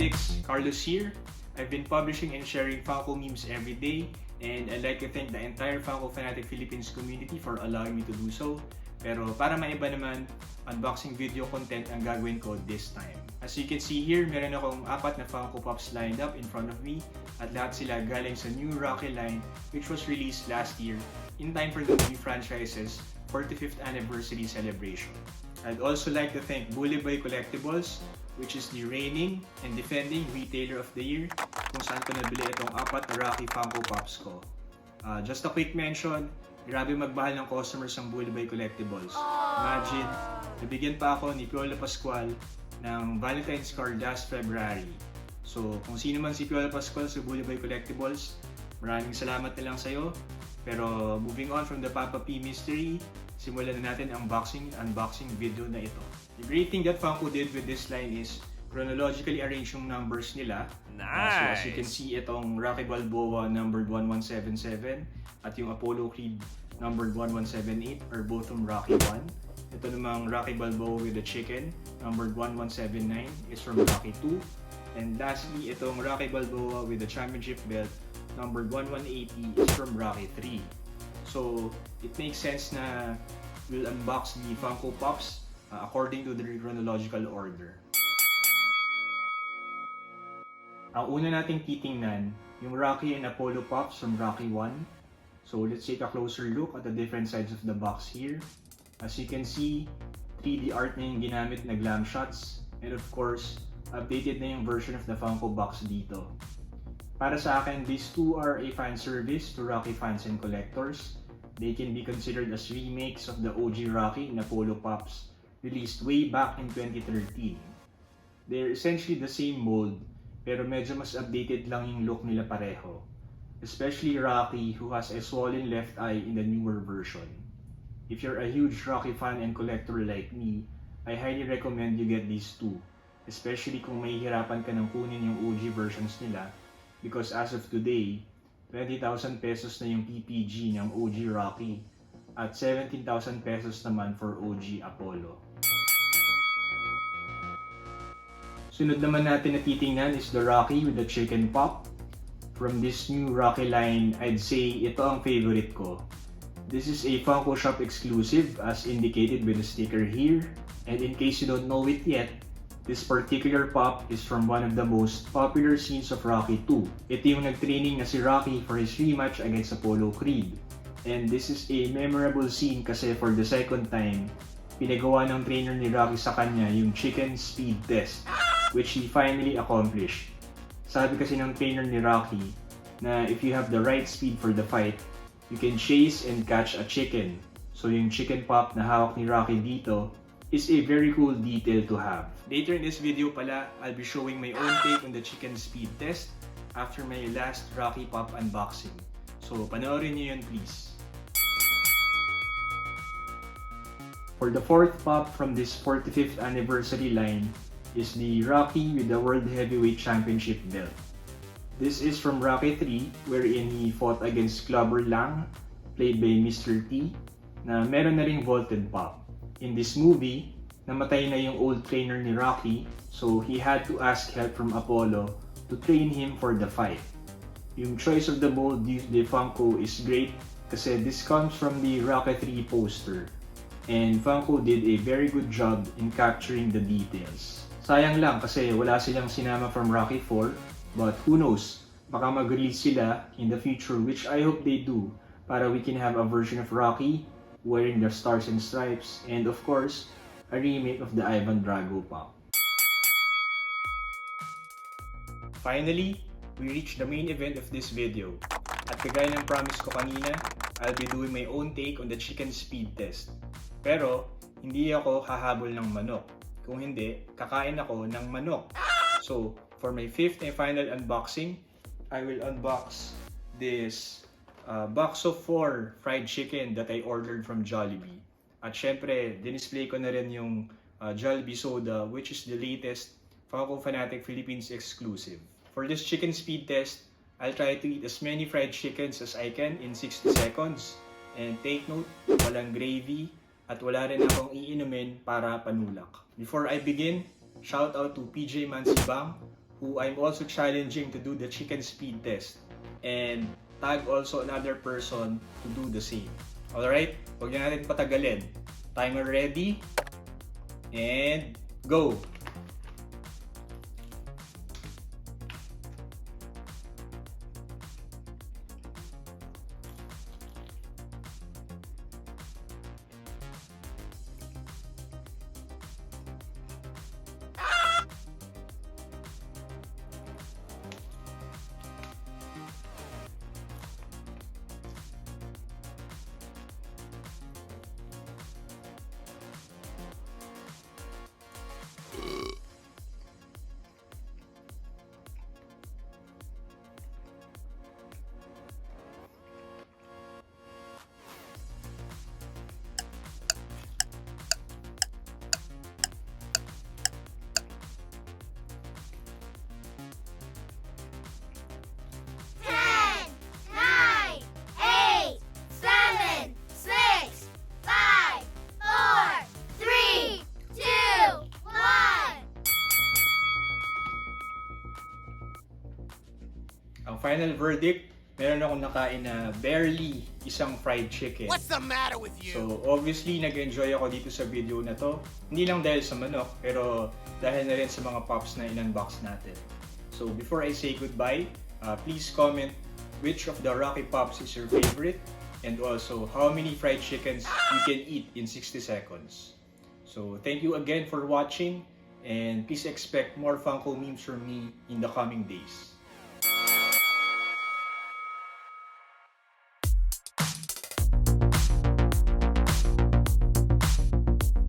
Fanatics, Carlos here. I've been publishing and sharing Funko memes every day, and I'd like to thank the entire Funko Fanatic Philippines community for allowing me to do so. Pero para maiba naman, unboxing video content ang gagawin ko this time. As you can see here, meron akong 4 na Funko Pops lined up in front of me, at lahat sila galing sa new Rocky line which was released last year in time for the movie franchise's 45th anniversary celebration. I'd also like to thank Bully Boy Collectibles, which is the reigning and defending retailer of the year, kung saan ko nabili itong 4 na Rocky Funko Pops ko. Just a quick mention, grabe magmahal ng customers ang Bully Boy Collectibles. Imagine, nabigyan pa ako ni Piolo Pascual ng Valentine's card last February. So, kung sino man si Piolo Pascual sa Bully Boy Collectibles, maraming salamat na lang sa'yo. Pero moving on from the Papa P mystery, simulan na natin ang unboxing video na ito. The great thing that Funko did with this line is chronologically arrange yung numbers nila. Nice! So as you can see, itong Rocky Balboa numbered 1177 at yung Apollo Creed numbered 1178 are both from Rocky 1. Ito namang Rocky Balboa with the chicken numbered 1179 is from Rocky 2. And lastly, itong Rocky Balboa with the championship belt numbered 1180 is from Rocky 3. So it makes sense na we'll unbox the Funko Pops according to the chronological order. Ang una nating titingnan, yung Rocky and Apollo Pops from Rocky 1. So let's take a closer look at the different sides of the box here. As you can see, 3D art na yung ginamit na glam shots. And of course, updated na yung version of the Funko box dito. Para sa akin, these two are a fan service to Rocky fans and collectors. They can be considered as remakes of the OG Rocky and Apollo Pops released way back in 2013. They're essentially the same mold, pero medyo mas updated lang yung look nila pareho. Especially Rocky, who has a swollen left eye in the newer version. If you're a huge Rocky fan and collector like me, I highly recommend you get these two. Especially kung mahihirapan ka ng kunin yung OG versions nila, because as of today, 20,000 pesos na yung PPG ng OG Rocky at 17,000 pesos naman for OG Apollo. Sunod naman natin na titingnan is the Rocky with the chicken pop. From this new Rocky line, I'd say ito ang favorite ko. This is a Funko Shop exclusive as indicated with the sticker here. And in case you don't know it yet, this particular pop is from one of the most popular scenes of Rocky 2. Ito yung nag-training na si Rocky for his rematch against Apollo Creed. And this is a memorable scene kasi for the second time, pinagawa ng trainer ni Rocky sa kanya yung chicken speed test, which he finally accomplished. Sabi kasi ng trainer ni Rocky na if you have the right speed for the fight, you can chase and catch a chicken. So yung chicken pop na hawak ni Rocky dito is a very cool detail to have. Later in this video pala, I'll be showing my own take on the chicken speed test after my last Rocky Pop unboxing. So panoorin niyo yun please. For the fourth pop from this 45th anniversary line is the Rocky with the World Heavyweight Championship belt. This is from Rocky 3 wherein he fought against Clubber Lang, played by Mr. T, na meron na ring vaulted pop. In this movie, namatay na yung old trainer ni Rocky, so he had to ask help from Apollo to train him for the fight. Yung choice of the mold used by Funko is great kasi this comes from the Rocky 3 poster. And Funko did a very good job in capturing the details. Sayang lang kasi wala silang sinama from Rocky 4, but who knows, baka mag-release sila in the future, which I hope they do, para we can have a version of Rocky wearing the stars and stripes, and of course, a remake of the Ivan Drago pop. Finally, we reached the main event of this video. At kagaya ng promise ko kanina, I'll be doing my own take on the chicken speed test. Pero, hindi ako hahabol ng manok. Kung hindi, kakain ako ng manok. So, for my 5th and final unboxing, I will unbox this box of 4 fried chicken that I ordered from Jollibee. At syempre, dinisplay ko na rin yung Jollibee soda, which is the latest Funko Fanatic Philippines exclusive. For this chicken speed test, I'll try to eat as many fried chickens as I can in 60 seconds. And take note, walang gravy at wala rin akong iinumin para panulak. Before I begin, shout out to PJ Mansibang, who I'm also challenging to do the chicken speed test. And tag also another person to do the same. Alright? Huwag na natin patagalin. Timer ready. And go! Ang final verdict, meron akong nakain na barely isang fried chicken. What's the matter with you? So obviously, nag-enjoy ako dito sa video na to. Hindi lang dahil sa manok, pero dahil na rin sa mga pops na in-unbox natin. So before I say goodbye, please comment which of the Rocky Pops is your favorite and also how many fried chickens you can eat in 60 seconds. So thank you again for watching and please expect more Funko memes from me in the coming days.